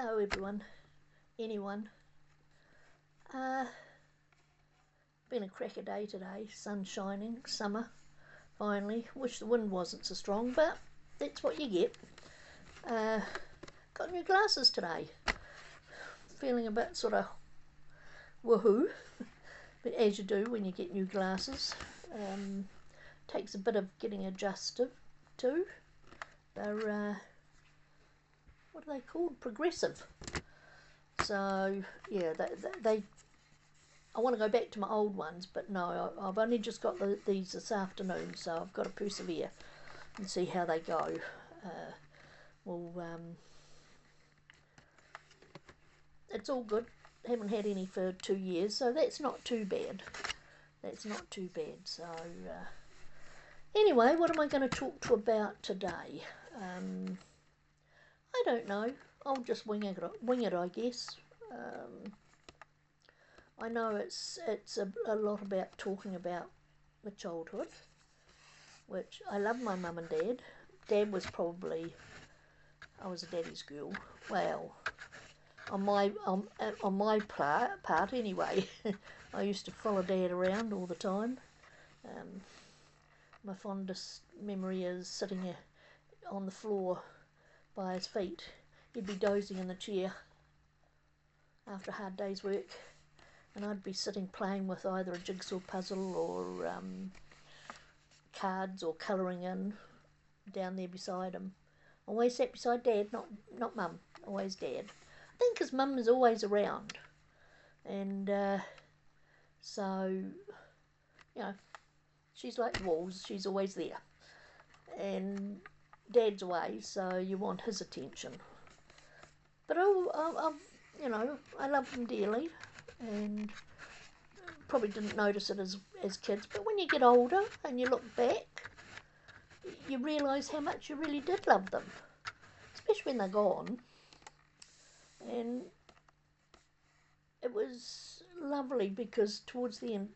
Hello everyone, anyone. Been a cracker day today, sun shining, summer, finally. Wish the wind wasn't so strong, but that's what you get. Got new glasses today. Feeling a bit sort of woohoo, but as you do when you get new glasses. Takes a bit of getting adjusted to. They're what are they called? Progressive. So yeah, they I want to go back to my old ones, but no, I've only just got these this afternoon, so I've got to persevere and see how they go. It's all good. Haven't had any for 2 years, so that's not too bad. So anyway, what am I going to talk to about today? I don't know. I'll just wing it, I guess. I know it's a lot about talking about my childhood, which I love my mum and dad. Dad was probably, I was a daddy's girl. Well, on my part anyway. I used to follow Dad around all the time. My fondest memory is sitting on the floor by his feet. He'd be dozing in the chair after a hard day's work, and I'd be sitting playing with either a jigsaw puzzle or cards or colouring in down there beside him. Always sat beside Dad, not Mum, always Dad. I think because Mum is always around, and so, you know, she's like the walls, she's always there. And Dad's away, so you want his attention. But I love them dearly, and probably didn't notice it as kids. But when you get older and you look back, you realise how much you really did love them, especially when they're gone. And it was lovely because towards the end,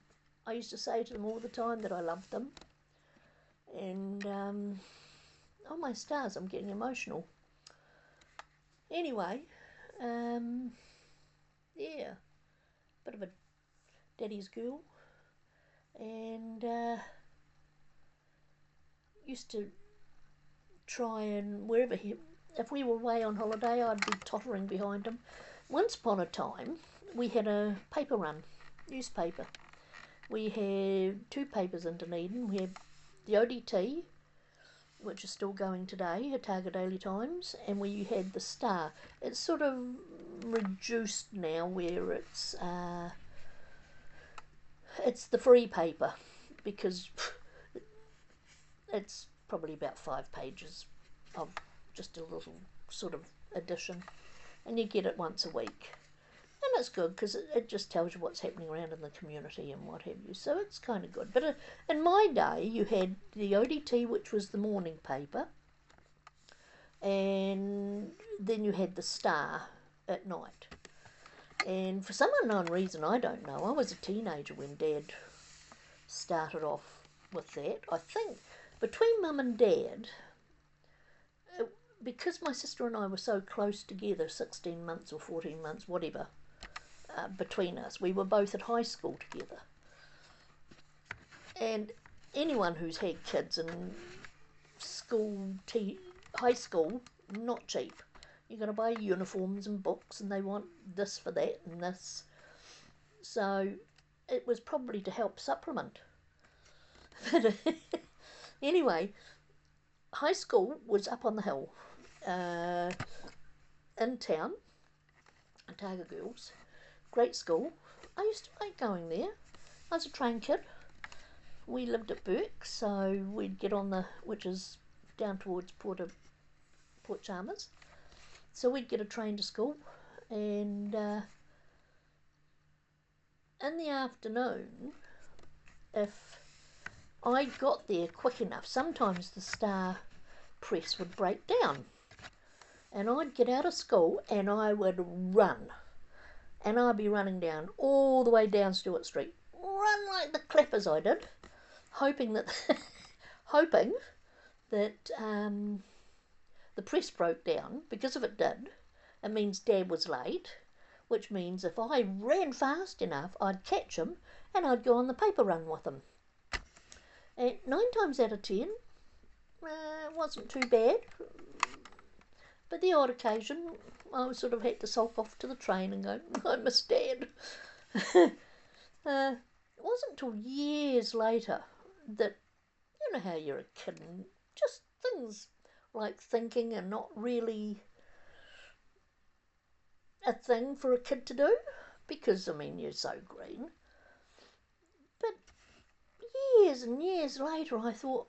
I used to say to them all the time that I loved them. And oh my stars, I'm getting emotional. Anyway, yeah, bit of a daddy's girl, and used to try and if we were away on holiday, I'd be tottering behind him. Once upon a time, we had a paper run, newspaper. We had 2 papers in Dunedin. We had the ODT, which is still going today, Otago Daily Times, and we had the Star. It's sort of reduced now, where it's the free paper, because it's probably about 5 pages of just a little sort of edition, and you get it once a week. And it's good because it just tells you what's happening around in the community and what have you. So it's kind of good. But in my day, you had the ODT, which was the morning paper, and then you had the Star at night. And for some unknown reason, I don't know, I was a teenager when Dad started off with that. I think between Mum and Dad, because my sister and I were so close together, 16 months or 14 months, whatever, between us. We were both at high school together. And anyone who's had kids in high school, not cheap. You're going to buy uniforms and books, and they want this for that and this. So it was probably to help supplement. But anyway, high school was up on the hill in town, Otago Girls. Great school. I used to like going there. I was a train kid. We lived at Burke, so we'd get on which is down towards Port Chalmers. So we'd get a train to school, and in the afternoon, if I got there quick enough, sometimes the Star press would break down, and I'd get out of school and I would run. And I'd be running down all the way down Stewart Street. Run like the clappers I did, hoping that the press broke down, because if it did, it means Dad was late, which means if I ran fast enough, I'd catch him and I'd go on the paper run with him. And 9 times out of 10, it wasn't too bad, but the odd occasion I sort of had to sulk off to the train and go, I miss Dad. It wasn't until years later that, you know how you're a kid and just things like thinking are not really a thing for a kid to do, because, I mean, you're so green. But years and years later I thought,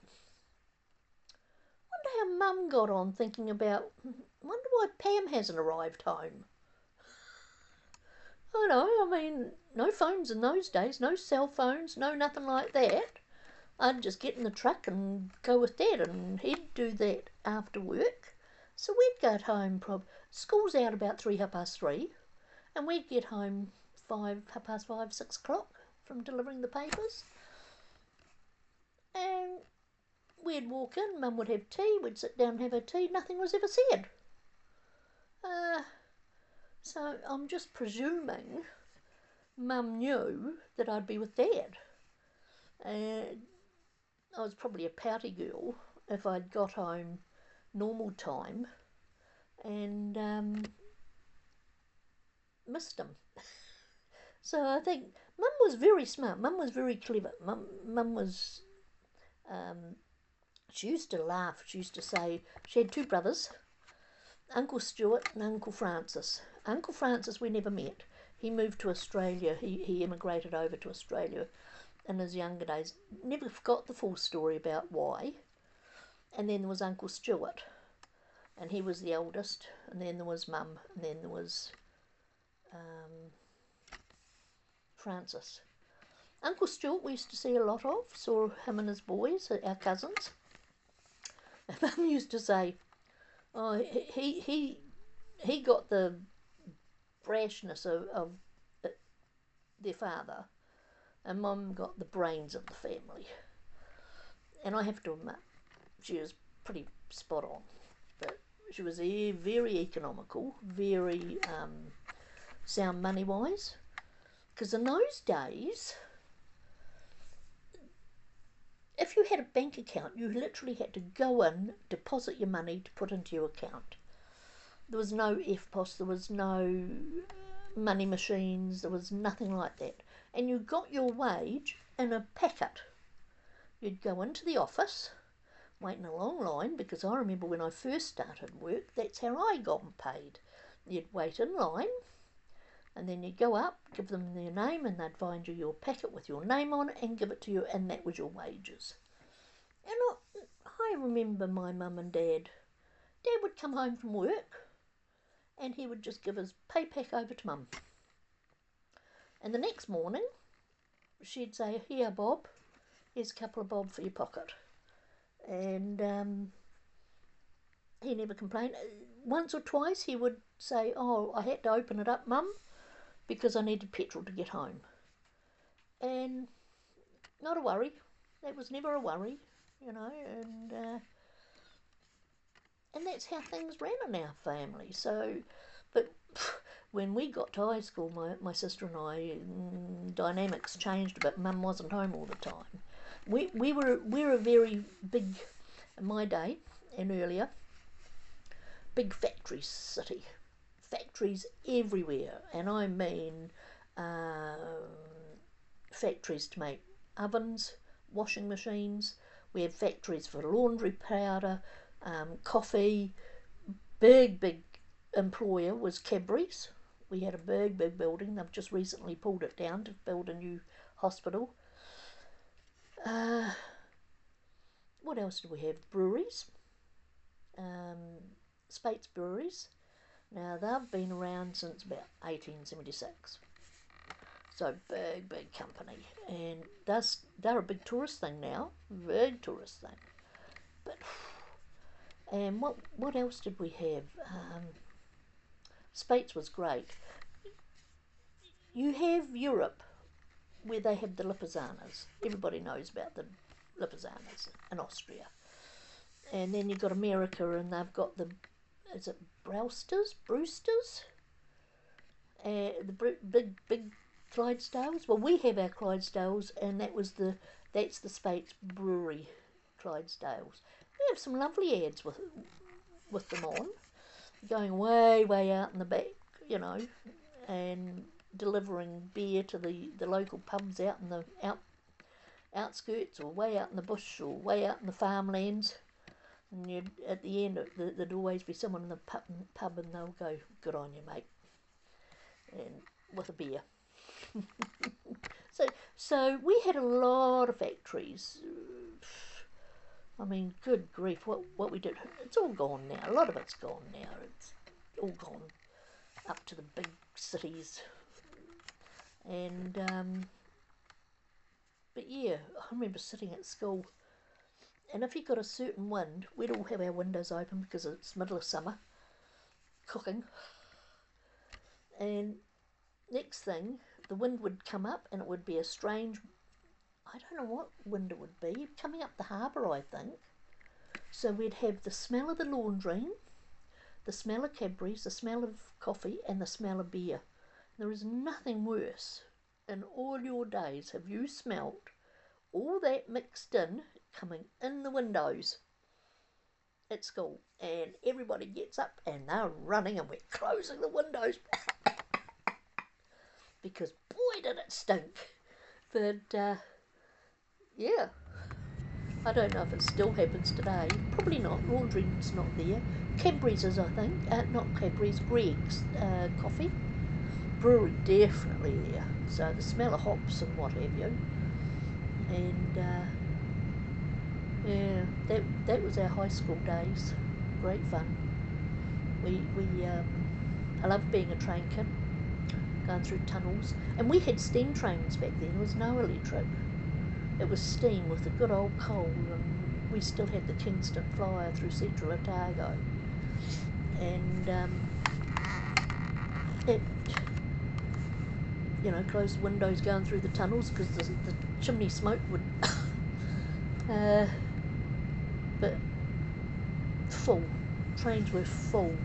wonder how Mum got on thinking about, wonder why Pam hasn't arrived home. I know, I mean, no phones in those days, no cell phones, no nothing like that. I'd just get in the truck and go with Dad, and he'd do that after work. So we'd get home, school's out about 3:30, and we'd get home 5:30, 6 o'clock from delivering the papers. And we'd walk in, Mum would have tea, we'd sit down and have our tea, nothing was ever said. So I'm just presuming Mum knew that I'd be with Dad. I was probably a pouty girl if I'd got home normal time and missed him. So I think Mum was very smart. Mum was very clever. Mum was... she used to laugh. She used to say... She had 2 brothers, Uncle Stuart and Uncle Francis. Uncle Francis we never met. He moved to Australia. He emigrated over to Australia in his younger days. Never forgot the full story about why. And then there was Uncle Stuart, and he was the eldest. And then there was Mum, and then there was Francis. Uncle Stuart we used to see a lot of. Saw him and his boys, our cousins. And Mum used to say, oh, he got the brashness of their father, and Mum got the brains of the family. And I have to admit, she was pretty spot on. But she was very economical, very sound money-wise. Because in those days, if you had a bank account, you literally had to go in, deposit your money to put into your account. There was no EFTPOS, there was no money machines, there was nothing like that. And you got your wage in a packet. You'd go into the office, wait in a long line, because I remember when I first started work, that's how I got paid. You'd wait in line, and then you'd go up, give them their name, and they'd find you your packet with your name on it and give it to you, and that was your wages. And I remember my mum and Dad. Dad would come home from work, and he would just give his pay pack over to Mum. And the next morning, she'd say, here, Bob, here's a couple of bob for your pocket. And he never complained. Once or twice he would say, oh, I had to open it up, Mum, because I needed petrol to get home. And not a worry. That was never a worry, you know, and that's how things ran in our family. So, but when we got to high school, my sister and I, dynamics changed a bit. Mum wasn't home all the time. We're a very big, in my day and earlier, big factory city. Factories everywhere, and I mean factories to make ovens, washing machines. We have factories for laundry powder, coffee. Big employer was Cadbury's. We had a big building. They've just recently pulled it down to build a new hospital. What else do we have? Breweries. Speight's Breweries. Now, they've been around since about 1876. So, big company. And they're a big tourist thing now. Big tourist thing. But, and what else did we have? Speight's was great. You have Europe, where they have the Lipizzanas. Everybody knows about the Lipizzanas in Austria. And then you've got America, and they've got the is it Brewsters? The big Clydesdales. Well, we have our Clydesdales, and that's the Speight's Brewery Clydesdales. We have some lovely ads with them on, going way out in the back, you know, and delivering beer to the local pubs out in the outskirts, or way out in the bush, or way out in the farmlands. And at the end, there'd always be someone in the pub, and they'll go, "Good on you, mate," and with a beer. So we had a lot of factories. I mean, good grief, what we did. It's all gone now. A lot of it's gone now. It's all gone up to the big cities. And, but yeah, I remember sitting at school, and if you got a certain wind, we'd all have our windows open because it's middle of summer, cooking. And next thing, the wind would come up, and it would be a strange, I don't know what wind it would be, coming up the harbour, I think. So we'd have the smell of the laundrine, the smell of Cadbury's, the smell of coffee, and the smell of beer. There is nothing worse in all your days. Have you smelt all that mixed in coming in the windows at school? And everybody gets up and they're running, and we're closing the windows because boy did it stink. But yeah, I don't know if it still happens today. Probably not. Laundry's not there. Cadbury's is, I think. Not Cadbury's, Greg's coffee. Brewery definitely there. So the smell of hops and what have you. And yeah, that was our high school days. Great fun. I loved being a train kid, going through tunnels. And we had steam trains back then. There was no electric. It was steam with the good old coal, and we still had the Kingston Flyer through Central Otago. And it, you know, closed the windows going through the tunnels because the chimney smoke would... but full. Trains were full.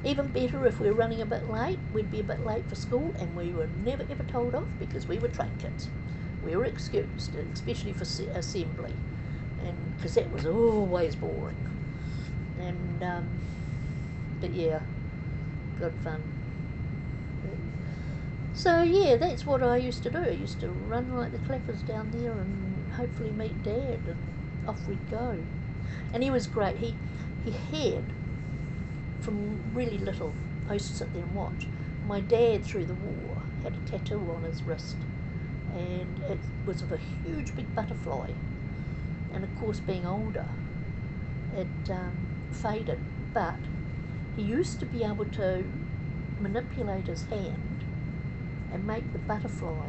Even better, if we were running a bit late, we'd be a bit late for school, and we were never ever told off because we were train kids. We were excused, especially for assembly, and because that was always boring. And but yeah, good fun. So yeah, that's what I used to do. I used to run like the clappers down there and hopefully meet Dad, and off we'd go. And he was great. He had, from really little, I used to sit there and watch. My dad, through the war, had a tattoo on his wrist, and it was of a huge big butterfly. And of course, being older, it faded. But he used to be able to manipulate his hand and make the butterfly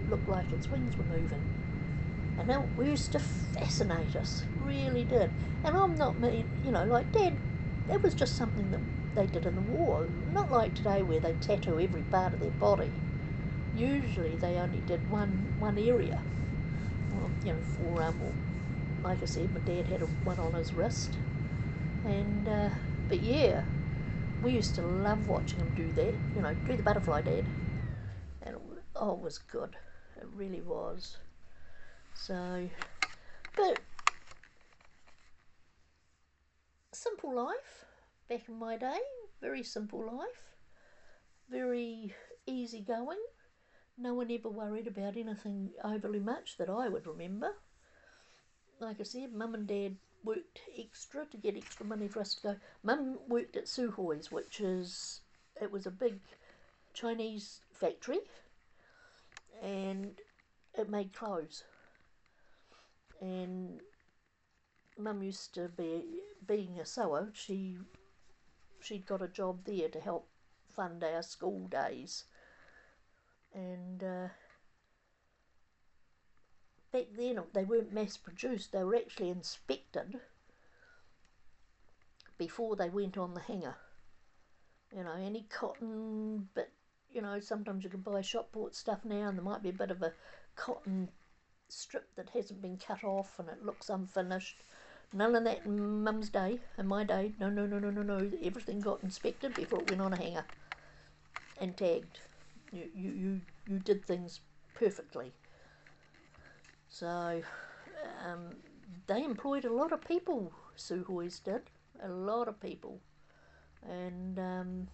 look like its wings were moving. And that used to fascinate us, really did. And I'm not mean, you know, like Dad, that was just something that they did in the war. Not like today where they tattoo every part of their body. Usually they only did one area, or, you know, forearm, or like I said, my dad had one on his wrist. And but yeah, we used to love watching him do that. You know, do the butterfly, Dad. And it was good. It really was. So, but simple life back in my day. Very simple life. Very easy going. No one ever worried about anything overly much that I would remember. Like I said, Mum and Dad worked extra to get extra money for us to go. Mum worked at Suhoi's, it was a big Chinese factory, and it made clothes. And Mum used to being a sewer, she'd got a job there to help fund our school days. And back then they weren't mass produced, they were actually inspected before they went on the hanger. You know, any cotton bit, you know, sometimes you can buy shop bought stuff now and there might be a bit of a cotton strip that hasn't been cut off and it looks unfinished. None of that in Mum's day. In my day, no, no, no, no, no, no. Everything got inspected before it went on a hanger and tagged. You did things perfectly. So they employed a lot of people. Sue Hoy's did, a lot of people, and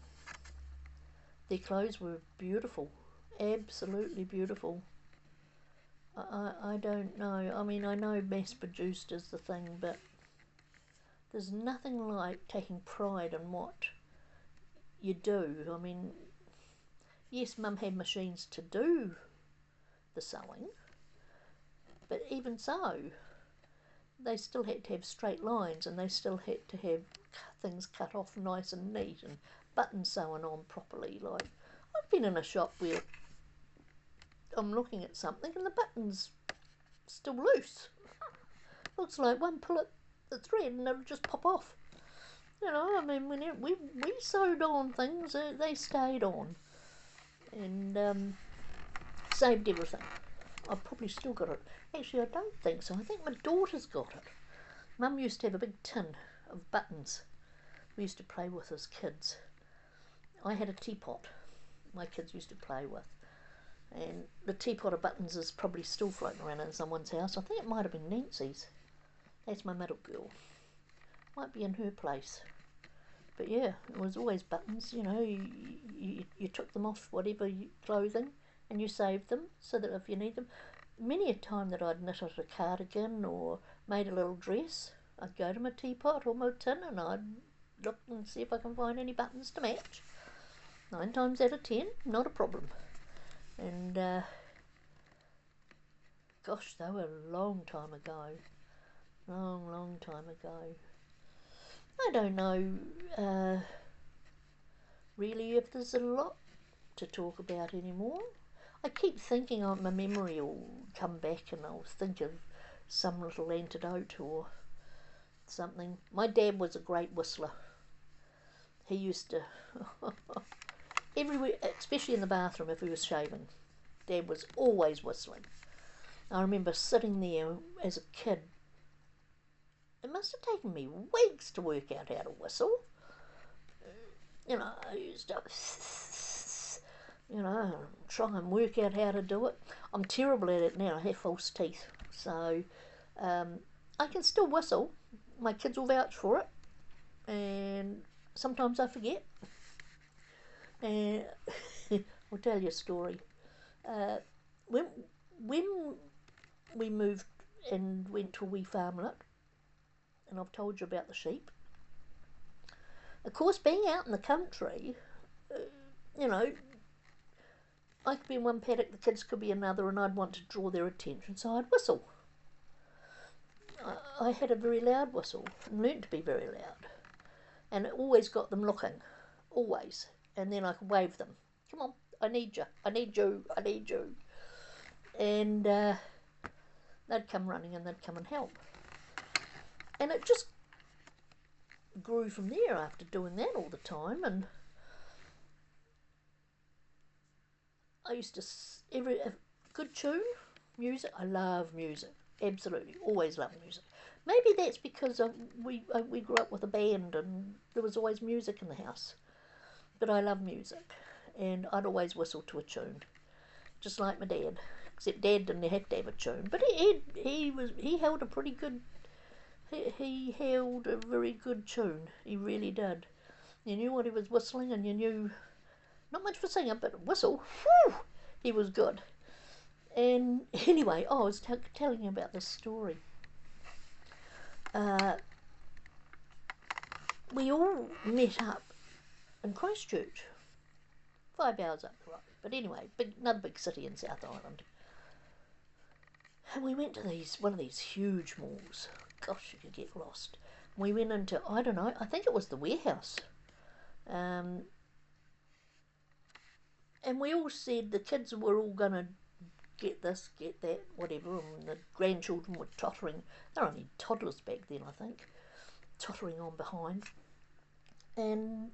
their clothes were beautiful, absolutely beautiful. I don't know. I mean, I know mass produced is the thing, but there's nothing like taking pride in what you do. I mean, yes, Mum had machines to do the sewing, but even so, they still had to have straight lines, and they still had to have things cut off nice and neat, and buttons sewn on properly. Like, I've been in a shop where I'm looking at something and the button's still loose. Looks like one pull at the thread and it'll just pop off. You know, I mean, when we sewed on things, they stayed on, and saved everything. I've probably still got it. Actually, I don't think so. I think my daughter's got it. Mum used to have a big tin of buttons we used to play with as kids. I had a teapot my kids used to play with, and the teapot of buttons is probably still floating around in someone's house. I think it might have been Nancy's. That's my middle girl. Might be in her place. But yeah, it was always buttons. You know, you took them off whatever clothing and you saved them so that if you need them. Many a time that I'd knitted a cardigan or made a little dress, I'd go to my teapot or my tin and I'd look and see if I can find any buttons to match. 9 times out of 10, not a problem. And gosh, they were a long time ago. Long time ago. I don't know really if there's a lot to talk about anymore. I keep thinking my memory will come back and I'll think of some little antidote or something. My dad was a great whistler. He used to, everywhere, especially in the bathroom if he was shaving, Dad was always whistling. I remember sitting there as a kid. It must have taken me weeks to work out how to whistle. You know, I used to, try and work out how to do it. I'm terrible at it now. I have false teeth. So I can still whistle. My kids will vouch for it. And sometimes I forget. And I'll tell you a story. When we moved and went to a wee farmlet, and I've told you about the sheep. Of course, being out in the country, I could be in one paddock, the kids could be another, and I'd want to draw their attention, so I'd whistle. I had a very loud whistle, and learnt to be very loud, and it always got them looking, always, and then I could wave them. Come on, I need you, I need you, I need you. And they'd come running and they'd come and help. And it just grew from there after doing that all the time. And I used to, a good tune, music, I love music, absolutely, always love music. Maybe that's because we grew up with a band and there was always music in the house. But I love music, and I'd always whistle to a tune, just like my dad. Except Dad didn't have to have a tune, but he held a pretty good. He held a very good tune. He really did. You knew what he was whistling, and you knew not much for singing, but whistle. Whew, he was good. And anyway, I was telling you about this story. We all met up in Christchurch, 5 hours up the road. But anyway, another big city in South Island. And we went to one of these huge malls. Gosh, you could get lost. We went into, I don't know, I think it was the warehouse. And we all said the kids were all going to get this, get that, whatever. And the grandchildren were tottering. They were only toddlers back then, I think. Tottering on behind. And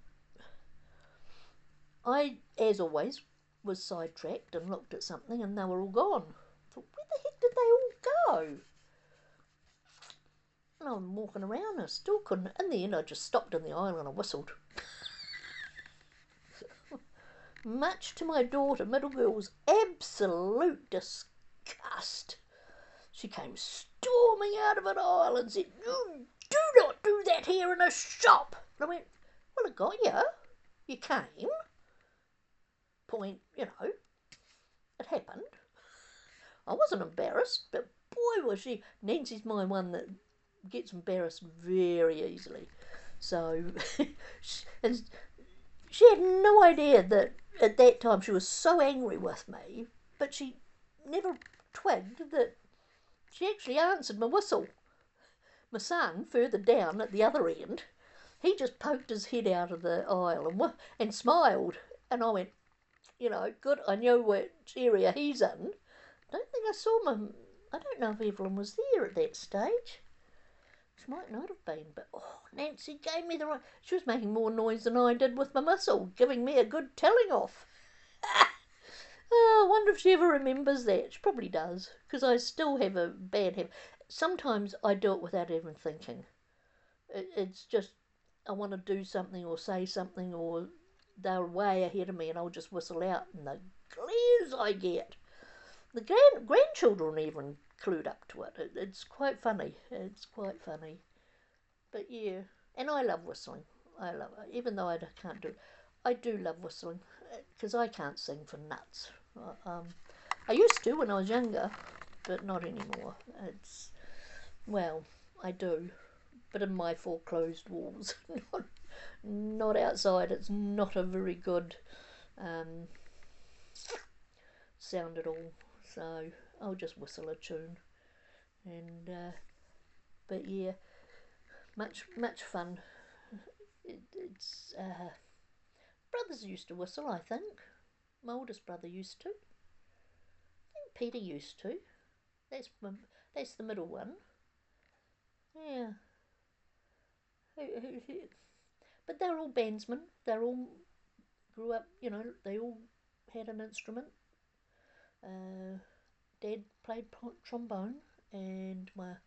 I, as always, was sidetracked and looked at something and they were all gone. I thought, where the heck did they all go? And I'm walking around and I still couldn't. In the end, I just stopped in the aisle and I whistled. Much to my daughter, middle girl's absolute disgust. She came storming out of an aisle and said, "You do not do that here in a shop." And I went, "Well, I got you. You came. Point, you know, it happened. I wasn't embarrassed, but boy was she. Nancy's my one that gets embarrassed very easily. So, and she had no idea that at that time she was so angry with me, but she never twigged that she actually answered my whistle. My son, further down at the other end, he just poked his head out of the aisle and smiled. And I went, you know, good, I know which area he's in. Don't think I saw him. I don't know if Evelyn was there at that stage. She might not have been, but Nancy gave me the right. She was making more noise than I did with my whistle, giving me a good telling off. I wonder if she ever remembers that. She probably does, because I still have a bad habit. Sometimes I do it without even thinking. It's just I want to do something or say something, or they're way ahead of me, and I'll just whistle out, and the glares I get. The grandchildren even clued up to it. It's quite funny. It's quite funny. But yeah, and I love whistling. I love it, even though I can't do it. I do love whistling because I can't sing for nuts. I used to when I was younger, but not anymore. Well, I do, but in my four closed walls, not outside. It's not a very good sound at all. So I'll just whistle a tune, and but yeah, much fun. It's brothers used to whistle. I think my oldest brother used to. I think Peter used to. That's the middle one. Yeah. But they're all bandsmen. They're all grew up. You know, they all had an instrument. Dad played trombone, and my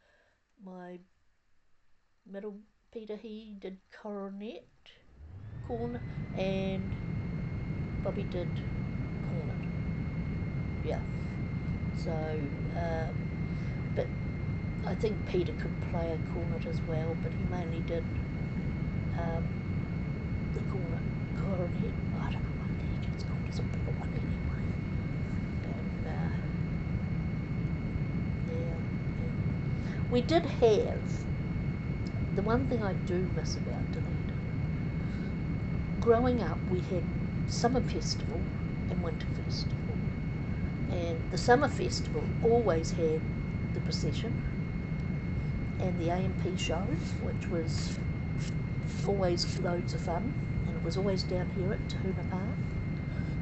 middle Peter, he did cornet, and Bobby did cornet. Yeah. So, but I think Peter could play a cornet as well, but he mainly did the cornet. I don't know what the heck it's called. It's a bigger one anyway. And yeah, we did have the one thing I do miss about Dunedin. Growing up, we had summer festival and winter festival, and the summer festival always had the procession and the A&P show, which was always loads of fun, and it was always down here at Tahuna Park.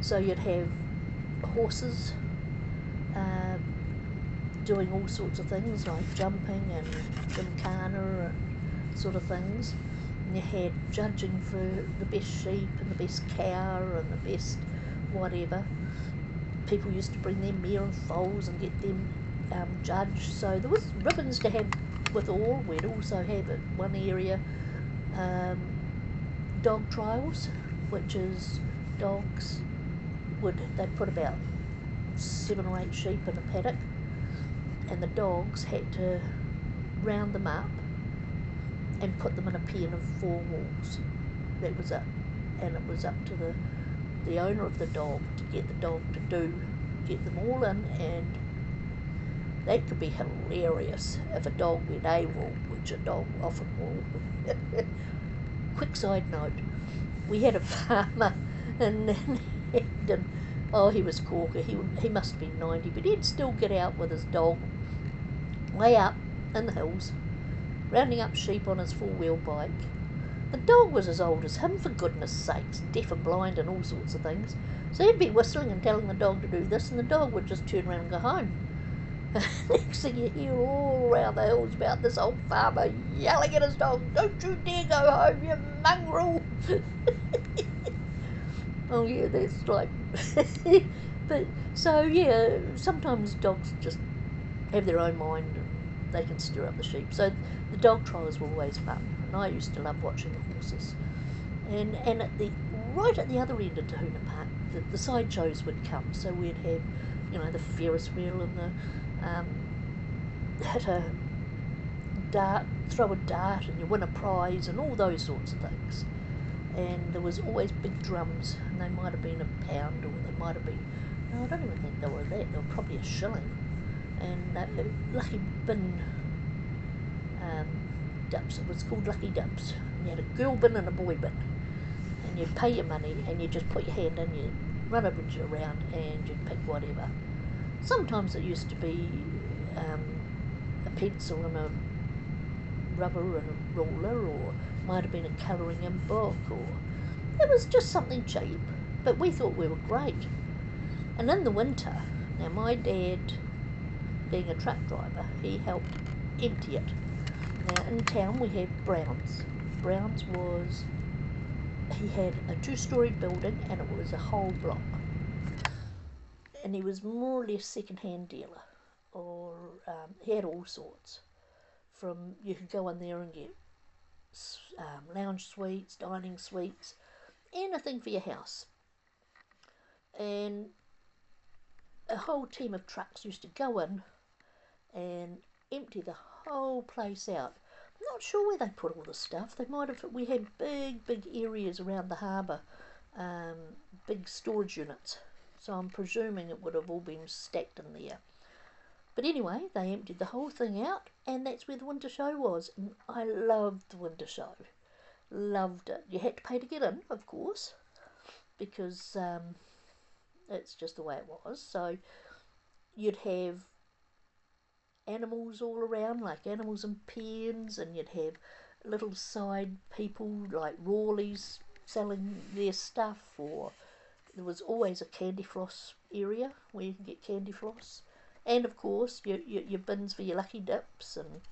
So you'd have horses doing all sorts of things like jumping and gymkhana and sort of things. And you had judging for the best sheep and the best cow and the best whatever. People used to bring their mare and foals and get them judged. So there was ribbons to have with all. We'd also have at one area dog trials, which is dogs they'd put about 7 or 8 sheep in a paddock, and the dogs had to round them up and put them in a pen of 4 walls. That was it. And it was up to the owner of the dog to get the dog to get them all in, and that could be hilarious if a dog went AWOL, which a dog often will. Quick side note, we had a farmer in Hampton. Oh, he was corker. He must have been 90, but he'd still get out with his dog way up in the hills, rounding up sheep on his 4-wheel bike. The dog was as old as him, for goodness sakes, deaf and blind and all sorts of things. So he'd be whistling and telling the dog to do this, and the dog would just turn around and go home. Next thing you hear all around the hills about this old farmer yelling at his dog, "Don't you dare go home, you mongrel!" Oh yeah, that's like... But, so yeah, sometimes dogs just have their own mind, they can stir up the sheep. So the dog trials were always fun, and I used to love watching the horses. And at the right at the other end of Tahuna Park, the sideshows would come. So we'd have, the Ferris wheel and the hit a dart, throw a dart, and you win a prize, and all those sorts of things. And there was always big drums, and they might have been £1, or they might have been, no, I don't even think they were that. They were probably £1. And lucky bin dips. It was called lucky dips. And you had a girl bin and a boy bin, and you'd pay your money, and you just put your hand in, you run a bridge around, and you'd pick whatever. Sometimes it used to be a pencil and a rubber and a ruler, or might have been a colouring in book, or it was just something cheap, but we thought we were great. And in the winter, now my dad, being a truck driver, he helped empty it. Now in town we have Brown's. Brown's was, he had a 2-storey building, and it was a whole block, and he was more or less second-hand dealer, or he had all sorts. From, you could go in there and get lounge suites, dining suites, anything for your house. And a whole team of trucks used to go in and empty the whole place out. I'm not sure where they put all the stuff. They might have. We had big areas around the harbour, big storage units. So I'm presuming it would have all been stacked in there. But anyway, they emptied the whole thing out, and that's where the winter show was. And I loved the winter show. Loved it. You had to pay to get in, of course, because it's just the way it was. So you'd have animals all around, like animals in pens, and you'd have little side people like Rawleys selling their stuff, or there was always a candy floss area where you can get candy floss. And of course, your bins for your lucky dips, and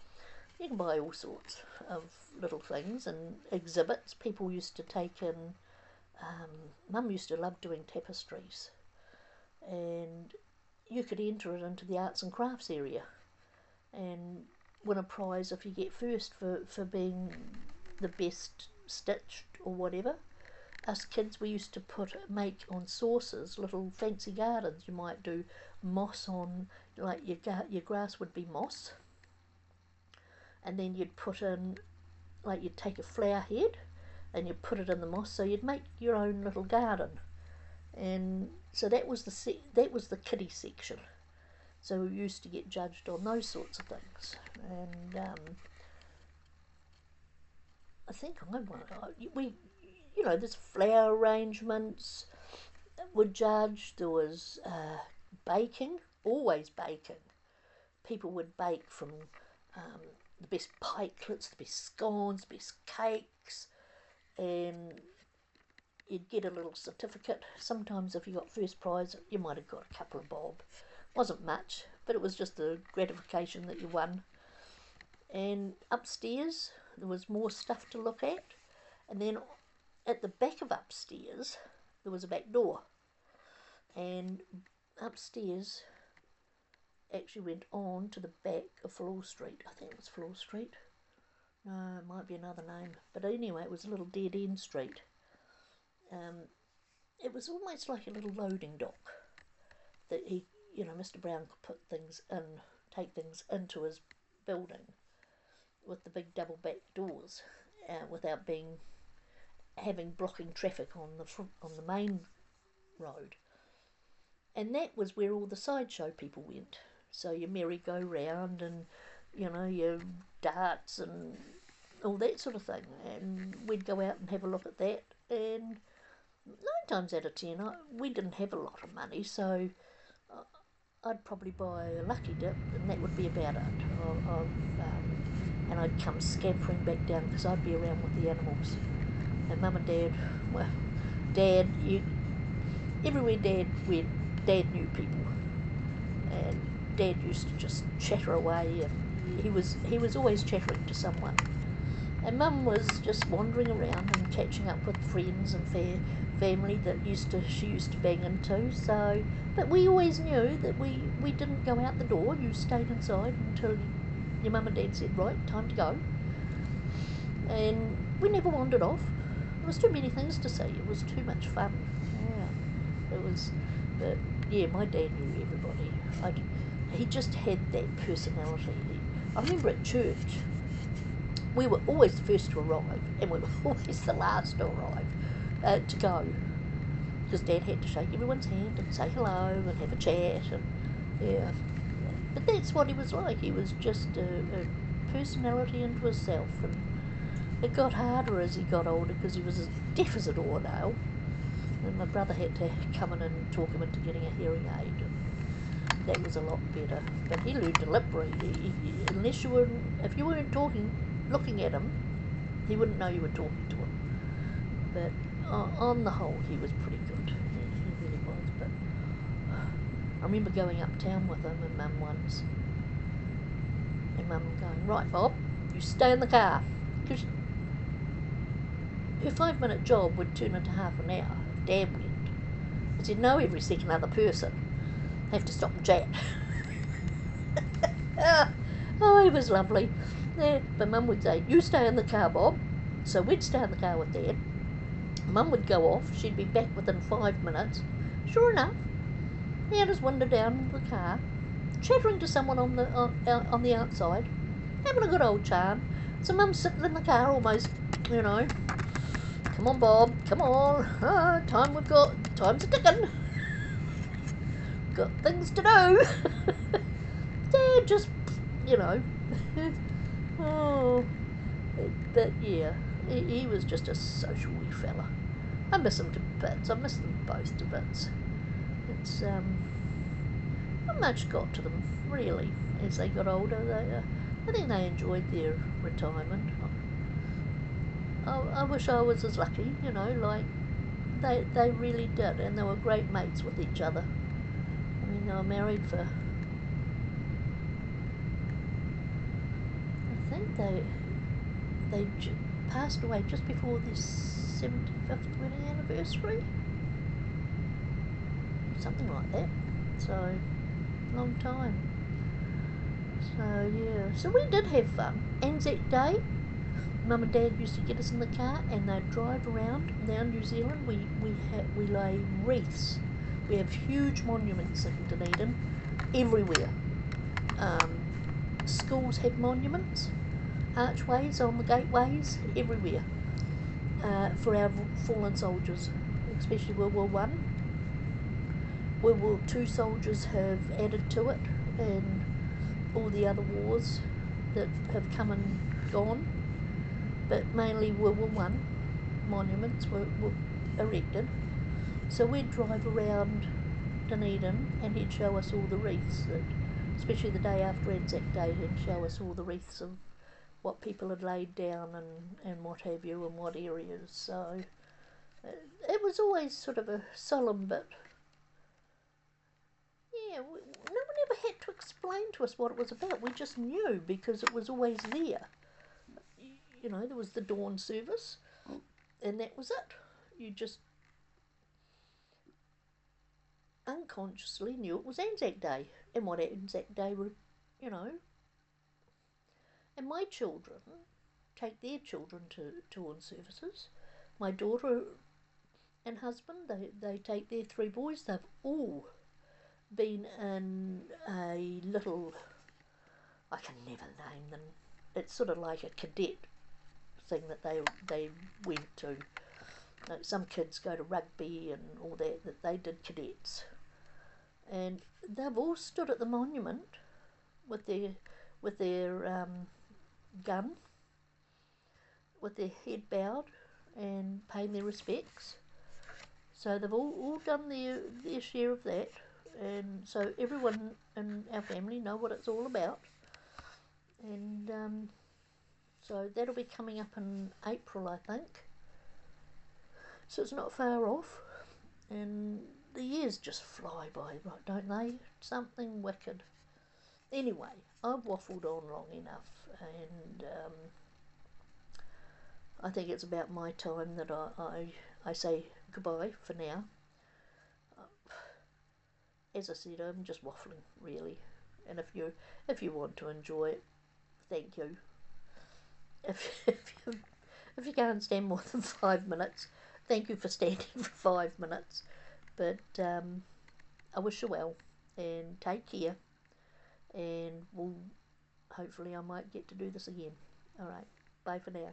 you can buy all sorts of little things and exhibits. People used to take in, Mum used to love doing tapestries, and you could enter it into the arts and crafts area and win a prize if you get first for being the best stitched or whatever. Us kids, we used to make on saucers little fancy gardens. You might do moss on, like your grass would be moss, and then you'd put in, like you'd take a flower head and you'd put it in the moss, so you'd make your own little garden. And so that was the kiddie section. So we used to get judged on those sorts of things. And I think there's flower arrangements that were judged. There was baking, always baking. People would bake from the best pikelets, the best scones, the best cakes, and you'd get a little certificate. Sometimes if you got first prize, you might have got a couple of bob. Wasn't much, but it was just the gratification that you won. And upstairs, there was more stuff to look at. And then at the back of upstairs, there was a back door. And upstairs actually went on to the back of Floor Street. I think it was Floor Street. No, it might be another name. But anyway, it was a little dead-end street. It was almost like a little loading dock that Mr. Brown could put things in, take things into his building with the big double back doors, without having blocking traffic on the main road. And that was where all the sideshow people went. So your merry-go-round and your darts and all that sort of thing. And we'd go out and have a look at that. And 9 times out of 10, we didn't have a lot of money, so I'd probably buy a lucky dip, and that would be about it. And I'd come scampering back down because I'd be around with the animals. And Mum and Dad, everywhere Dad went, Dad knew people, and Dad used to just chatter away, and he was always chattering to someone. And Mum was just wandering around and catching up with friends and family that she used to bang into. But we always knew that we didn't go out the door. You stayed inside until your mum and dad said, right, time to go. And we never wandered off. There was too many things to see. It was too much fun. Yeah, it was. But yeah, my dad knew everybody. He just had that personality. I remember at church, we were always the first to arrive, and we were always the last to arrive to go, because Dad had to shake everyone's hand and say hello and have a chat, and yeah. But that's what he was like. He was just a personality unto himself, and it got harder as he got older because he was as deaf as a doornail, and my brother had to come in and talk him into getting a hearing aid, and that was a lot better. But he learned to lip read. Unless you weren't, if you weren't looking at him, he wouldn't know you were talking to him. But on the whole, he was pretty good. He really was. But I remember going uptown with him and Mum once, and Mum going, right, Bob, you stay in the car, because her 5-minute job would turn into half an hour if Dad went. Because he'd know every second other person, have to stop and chat. Oh, he was lovely. Yeah, but Mum would say, you stay in the car, Bob. So we'd stay in the car with Dad. Mum would go off. She'd be back within 5 minutes. Sure enough, he had his window down in the car, chattering to someone on the outside, having a good old charm. So Mum's sitting in the car almost, come on, Bob, come on. Time's a ticking. Got things to do. Dad just, oh, but yeah, he was just a social wee fella. I miss him to bits. I miss them both to bits. It's not much got to them really as they got older. I think they enjoyed their retirement. I wish I was as lucky, like they really did, and they were great mates with each other. I mean, they were married for, I think they passed away just before their 75th wedding anniversary, something like that. So, long time. So yeah, so we did have fun. Anzac Day, Mum and Dad used to get us in the car and they'd drive around New Zealand. We lay wreaths. We have huge monuments in Dunedin, everywhere. Schools have monuments, archways on the gateways, everywhere, for our fallen soldiers, especially World War One. World War Two soldiers have added to it, and all the other wars that have come and gone, but mainly World War One monuments were erected. So we'd drive around Dunedin and he'd show us all the wreaths, especially the day after Anzac Day, he'd show us all the wreaths of what people had laid down and what have you, and what areas. So it was always sort of a solemn bit. Yeah, no one ever had to explain to us what it was about. We just knew because it was always there. There was the dawn service, and that was it. You just unconsciously knew it was Anzac Day, and what Anzac Day would, And my children take their children to dawn services. My daughter and husband, they take their 3 boys. They've all been in a little, I can never name them. It's sort of like a cadet thing that they went to. Some kids go to rugby and all that they did cadets. And they've all stood at the monument with their gun, with their head bowed and paying their respects. So they've all done their share of that, and so everyone in our family know what it's all about. And so that'll be coming up in April, I think. So it's not far off, and the years just fly by, don't they? Something wicked. Anyway, I've waffled on long enough, and I think it's about my time that I say goodbye for now. As I said, I'm just waffling really, and if you want to enjoy it, thank you. If you can't stand more than 5 minutes, thank you for standing for 5 minutes. But I wish you well and take care. And hopefully I might get to do this again. All right, bye for now.